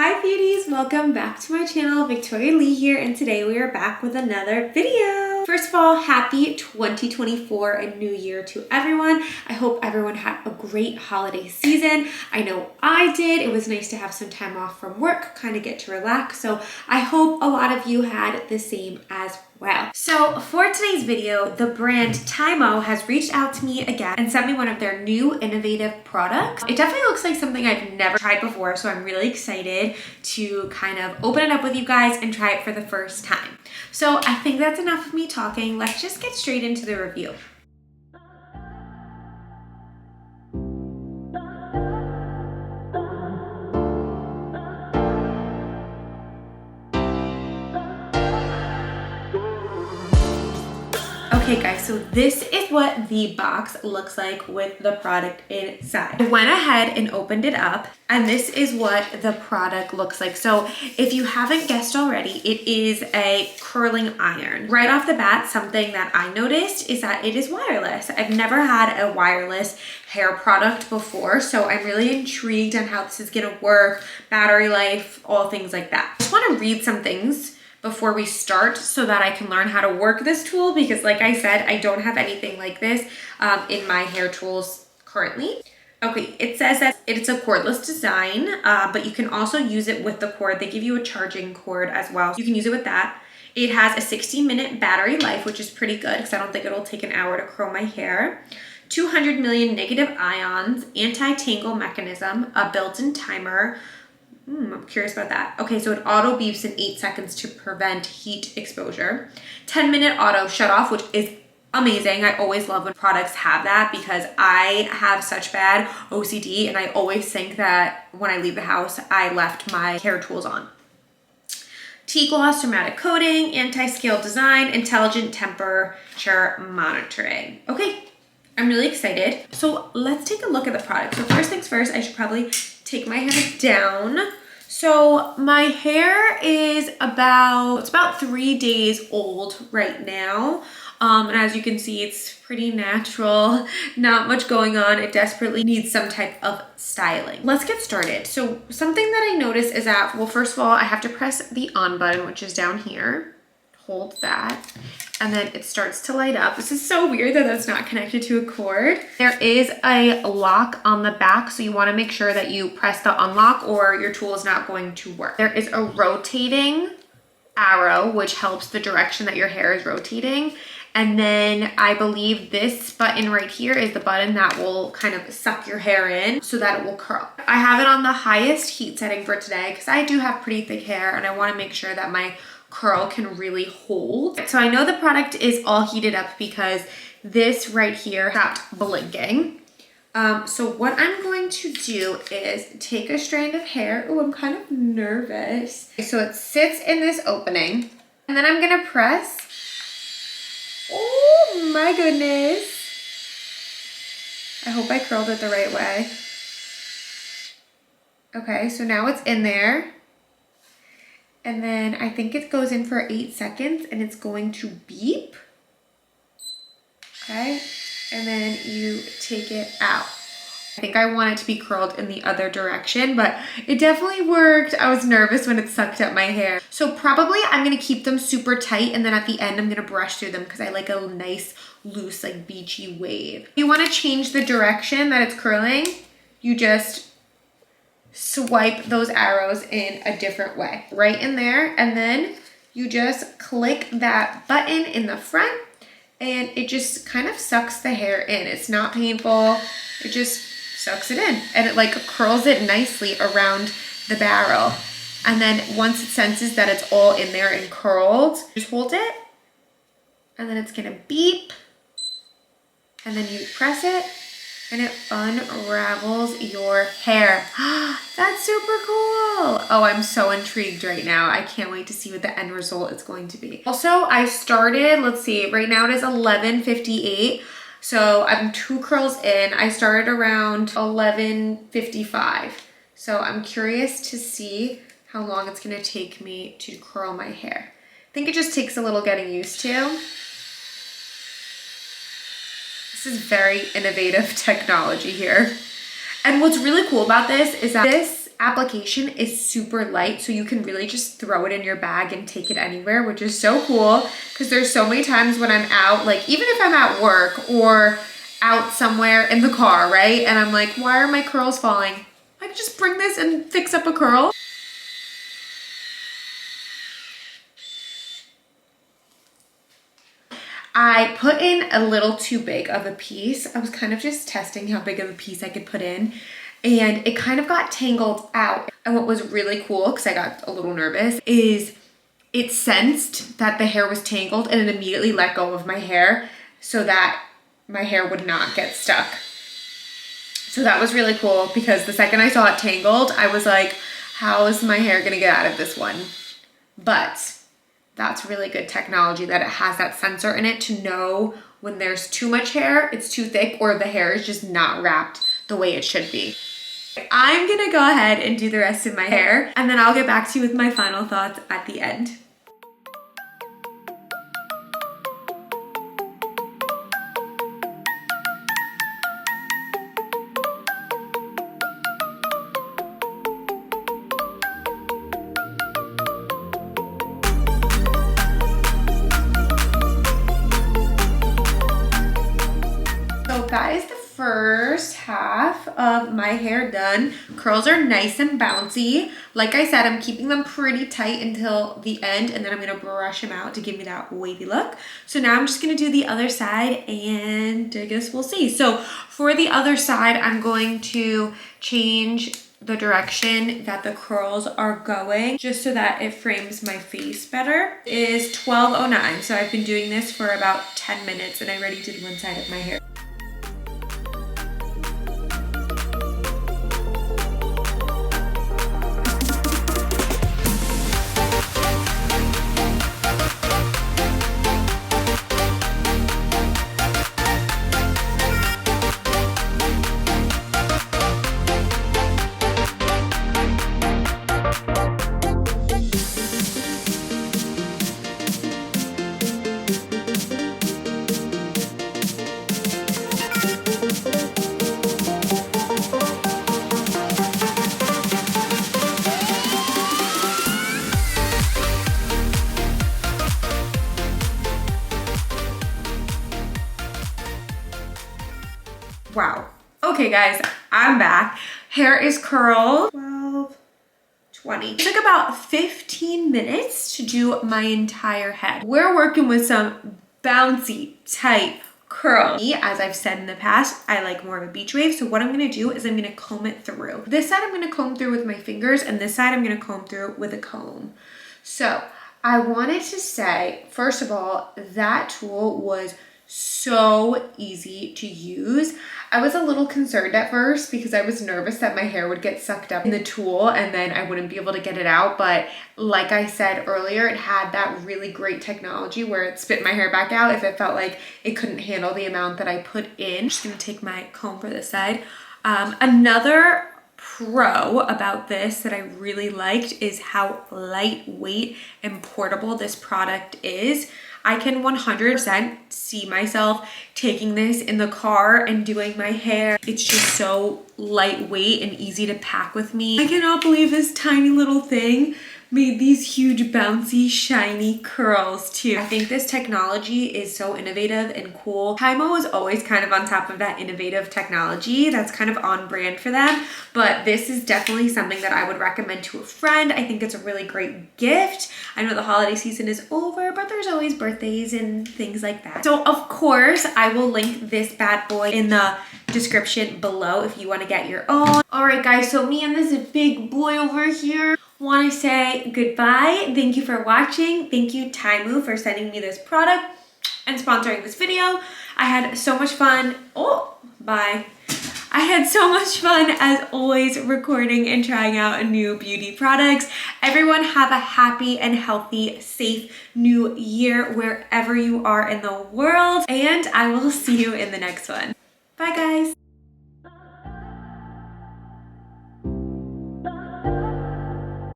Hi beauties, welcome back to my channel. Victoria Lee here, and today we are back with another video. First of all, happy 2024 and new year to everyone. I hope everyone had a great holiday season. I know I did. It was nice to have some time off from work, kind of get to relax. So I hope a lot of you had the same as well. So for today's video, the brand TYMO has reached out to me again and sent me one of their new innovative products. It definitely looks like something I've never tried before, so I'm really excited to kind of open it up with you guys and try it for the first time. So I think that's enough of me talking. Let's just get straight into the review. Okay guys, so this is what the box looks like with the product inside. I went ahead and opened it up, and this is what the product looks like. So if you haven't guessed already, it is a curling iron. Right off the bat, something that I noticed is that it is wireless. I've never had a wireless hair product before, so I'm really intrigued on how this is gonna work, battery life, all things like that. I just wanna read some things before we start so that I can learn how to work this tool, because like I said, I don't have anything like this in my hair tools currently. Okay, it says that it's a cordless design, but you can also use it with the cord. They give you a charging cord as well. You can use it with that. It has a 60-minute battery life, which is pretty good because I don't think it'll take an hour to curl my hair. 200 million negative ions, anti-tangle mechanism, a built-in timer. I'm curious about that. Okay, so it auto beeps in 8 seconds to prevent heat exposure. 10-minute auto shut off, which is amazing. I always love when products have that because I have such bad OCD and I always think that when I leave the house, I left my hair tools on. T-gloss dramatic coating, anti-scale design, intelligent temperature monitoring. Okay, I'm really excited. So let's take a look at the product. So first things first, I should probably take my hair down. So my hair is about 3 days old right now. And as you can see, it's pretty natural, not much going on. It desperately needs some type of styling. Let's get started. So something that I noticed is that, well, first of all, I have to press the on button, which is down here. Hold that, and then it starts to light up. This is so weird that that's not connected to a cord. There is a lock on the back, so you want to make sure that you press the unlock or your tool is not going to work. There is a rotating arrow, which helps the direction that your hair is rotating. And then I believe this button right here is the button that will kind of suck your hair in so that it will curl. I have it on the highest heat setting for today because I do have pretty thick hair and I want to make sure that my curl can really hold. So I know the product is all heated up because this right here stopped blinking. So what I'm going to do is take a strand of hair. Oh, I'm kind of nervous. So it sits in this opening, and then I'm gonna press. Oh my goodness. I hope I curled it the right way. Okay, so now it's in there. And then I think it goes in for 8 seconds and it's going to beep. Okay, and then you take it out. I think I want it to be curled in the other direction, but it definitely worked. I was nervous when it sucked up my hair. So probably I'm gonna keep them super tight, and then at the end I'm gonna brush through them because I like a nice, loose, like beachy wave. If you wanna change the direction that it's curling, you just swipe those arrows in a different way, right in there, and then you just click that button in the front and it just kind of sucks the hair in. It's not painful, it just sucks it in and it like curls it nicely around the barrel. And then once it senses that it's all in there and curled, just hold it and then it's gonna beep and then you press it and it unravels your hair. That's super cool. Oh, I'm so intrigued right now. I can't wait to see what the end result is going to be. Also, I started, let's see, right now it is 11:58. So I'm 2 curls in. I started around 11:55. So I'm curious to see how long it's gonna take me to curl my hair. I think it just takes a little getting used to. This is very innovative technology here. And what's really cool about this is that this application is super light, so you can really just throw it in your bag and take it anywhere, which is so cool because there's so many times when I'm out, like even if I'm at work or out somewhere in the car, right? And I'm like, why are my curls falling? I can just bring this and fix up a curl. I put in a little too big of a piece. I was kind of just testing how big of a piece I could put in, and it kind of got tangled out. And what was really cool, because I got a little nervous, is it sensed that the hair was tangled and it immediately let go of my hair so that my hair would not get stuck. So that was really cool because the second I saw it tangled, I was like, how is my hair gonna get out of this one? But that's really good technology that it has that sensor in it to know when there's too much hair, it's too thick, or the hair is just not wrapped the way it should be. I'm gonna go ahead and do the rest of my hair, and then I'll get back to you with my final thoughts at the end. That is the first half of my hair done. Curls are nice and bouncy. Like I said, I'm keeping them pretty tight until the end, and then I'm gonna brush them out to give me that wavy look. So now I'm just gonna do the other side, and I guess we'll see. So for the other side, I'm going to change the direction that the curls are going just so that it frames my face better. It is 12:09, so I've been doing this for about 10 minutes, and I already did one side of my hair. Wow. Okay guys, I'm back. Hair is curled. 12, 20. It took about 15 minutes to do my entire head. We're working with some bouncy, tight curls. As I've said in the past, I like more of a beach wave. So what I'm gonna do is I'm gonna comb it through. This side I'm gonna comb through with my fingers, and this side I'm gonna comb through with a comb. So I wanted to say, first of all, that tool was so easy to use. I was a little concerned at first because I was nervous that my hair would get sucked up in the tool and then I wouldn't be able to get it out. But like I said earlier, it had that really great technology where it spit my hair back out if it felt like it couldn't handle the amount that I put in. I'm just gonna take my comb for this side. Another pro about this that I really liked is how lightweight and portable this product is. I can 100% see myself taking this in the car and doing my hair. It's just so lightweight and easy to pack with me. I cannot believe this tiny little thing made these huge bouncy shiny curls too. I think this technology is so innovative and cool. TYMO is always kind of on top of that innovative technology that's kind of on brand for them, but this is definitely something that I would recommend to a friend. I think it's a really great gift. I know the holiday season is over, but there's always birthdays and things like that. So of course I will link this bad boy in the description below if you want to get your own. All right guys, so me and this big boy over here want to say goodbye. Thank you for watching. Thank you TYMO for sending me this product and sponsoring this video. I had so much fun. Oh, bye. I had so much fun as always recording and trying out new beauty products. Everyone have a happy and healthy, safe new year wherever you are in the world, and I will see you in the next one. Bye guys.